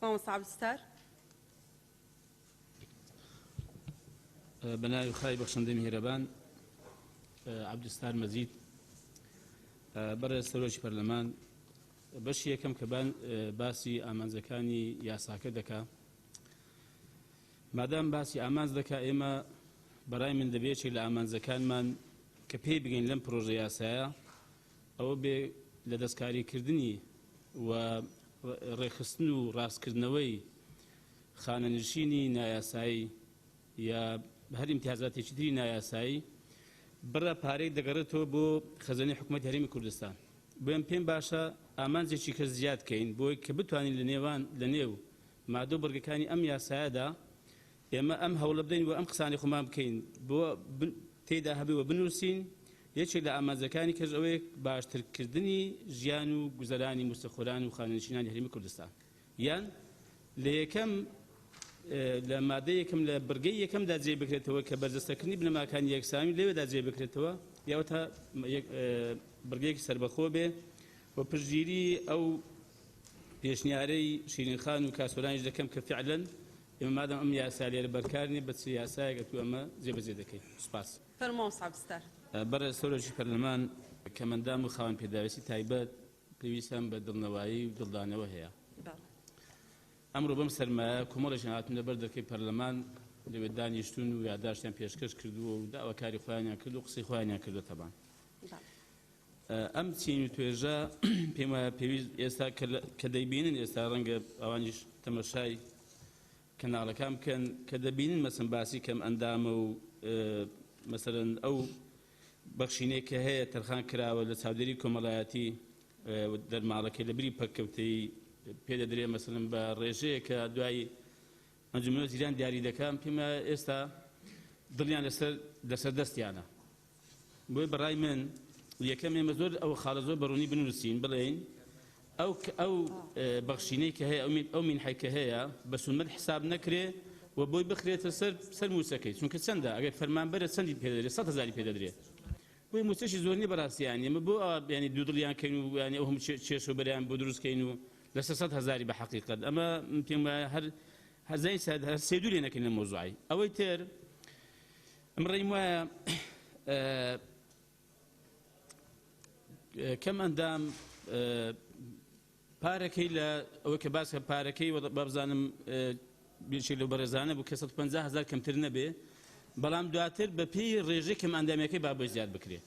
مامۆستا عەبدولستار. بەناوی خای بەخشندەی میهرەبان عەبدولستار مەجید بەڕێز سەرۆکی پەرلەمان بەشی یەکەم کە باسی ئامانجەکانی یاساکە دەکا مادام باسی ئامانج دەکا ئێمە بەڕای من دەبێت لە ئامانجەکانمان کە پێی بگەین لەم پرۆژە یاسایە ئەوە بێ لە دەستکاریکردنی و ڕێخستن و ڕاستکردنەوەی خانەنشینی نایاسایی یا هەر ئیمتیازاتێکی تری نایاسایی بڕە پارەی دەگەڕێتەوە بۆ خەزانەی حکوومەتی هەرێمی کوردستان. بۆیان پێم باشە ئامانجێکی کە زیاد کەین بۆی کە بتوانین لە نێو مادۆ بەرگەکانی ئەم یاسایەدا ئێمە ئەم هەوڵە بدەین و ئەم قسانی خۆمان بکەین بۆ تێدا هەبێەوە بنووسین. یەکێک لە ئامانجەکانی کەش ئەوەیە باشترکردنی ژیان و گوزەرانی مستەخۆران و خانەنشینانی هەرێمی کوردستان یان لە یەکەم لە مادە یەکەم لە بڕگەی یەکەمدا جێ بکرێتەوە کە بەرجەستەکردنی بنەماکانی یەکسامی لەوێدا جێ بکرێتەوە یاوەتا بڕگەیەکی سەربەخۆ بێ و پشتگیری ئەو پێشنیارەی شیرینخان و کاسۆرانیش دەکەم کە فعلەن ئێمە مادام ئەم یاسا لێرە بەرکارنێ بە چ یاسایەکە تو ئەمە جێبەجێ دەکەین. سوپاس. فەرموو عەبدولستار. بەڕێز سەرۆکی پەرلەمان کە مەندام و خاوەن پێداویستی تایبەت پێویستم بە دڵنەوایی و دڵدانەوە هەیە. ئەمڕۆ بەم سەرمایە کۆمەڵێکیان هاتون لەبەر دەرکەی پەرلەمان لەوێ دانیشتون و یادداشتیان پێشکەش کردووە و داواکاری خۆیانیان کرد و قسەی خۆیانیان کردووە تەبان. ئەم چین و توێژە پێم وایە پێویست ئێستا کە دەیبینن ئێستا ڕەنگە ئەوانیش تەمەشای کەناڵەکان بکەن کە دەبینن مەسەن باسی کەم ئەندامە و مەسەرەن ئەو بەخشینەی کە هەیە تەرخان کراوە لە چاودێری کۆمەڵایەتی دەرماڵەکەی لە بری پەککەوتەی پێدەدرێ مەسەلەن بە ڕێژەیە کە دوای ئەنجومەنە وەزیران دیاری دەکەن پێمە ئێستا دڵیان لەسەر دەستیانە. بۆی بەڕای من یەکەم ئێمە زۆر ئەو خاڵە زۆر بەڕوونی بنووسین بڵێن ئەو بەخشینەی کە هەیە ئەو مینحەی کە هەیە بە سونمەت حساب نەکرێ و بۆی بخرێتە سەر مووسەکەی چونکە چەندە ئەگەر فەرمانبەرە چەندی پێدەدرێت 100,000 پێدەدرێت. بۆی مووسەشی زۆر نیە بەڕاستیان ئێمە بۆ ینی دوو دڵیان کەین و ینی ئەو هەموو چێش و بەریان بۆ دروستکەین و لە 100,000 بە حەقیقەت ئەمە پێم وایە هەر هەزای هەر سێدوو لێ نەکەین لە مۆزوعی. ئەوەی تر ئەمڕێم وایە کەم ئەندام پارەکەی لە ئەوە کە باسکە پارەکەی بەبزانم بێشێک لەو بەڕێزانە بوو کە 150,000 کەمتر نەبێ بەڵام دواتر بە پێی ڕێژەی کەم ئەندامەکەی با بۆ زیاد بکرێ.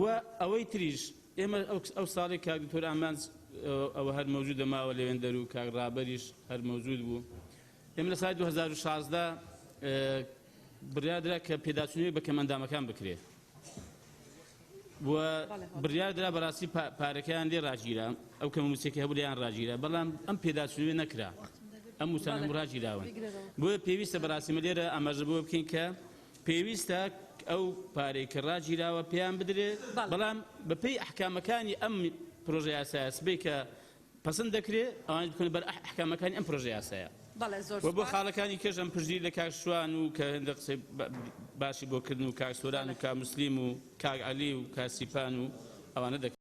و ئەوەی تریش ئێمە ئەو ساڵی کاک دکتۆر ئامانج ئەوە هەر مەوجودە ماوە لەوێندەر و کاک ڕابەریش هەر مەوجود بوو. ئێمە لە ساڵی 2016 بڕیاردرا کە پێداچوونەوەی بە کەم ئەندامەکان بکرێ و بڕیاردرا بەڕاستی پارەکەیان لێ ڕاگیرا ئەو کەم مووسێکی هەبوو لێیان ڕاگیرا بەڵام ئەم پێداچوونەوەی نەکرا ئەم مووسانە ڕاگیراون. بۆیە پێویستە بەڕاستیمە لێرە ئاماژە بۆ بکەین کە پێویستە ئەو پارەی کە ڕاگیراوە پێیان بدرێ بەڵام بەپێی ئەحکامەکانی ئەم پرۆژە یاسایە سبەی کە پەسەند دەکرێت ئەوان بکەن بەر ئەحکامەکانی ئەم پرۆژە یاسایە. و بۆ خاڵەکانی کێش ئەم پشتگیری لە کاک شوان و کە هەندێک قسەی باشی بۆ کردن و کاک سۆران و کاک موسلیم و کاک عەلی و کاک سیپان و ئەوانە دەکەن.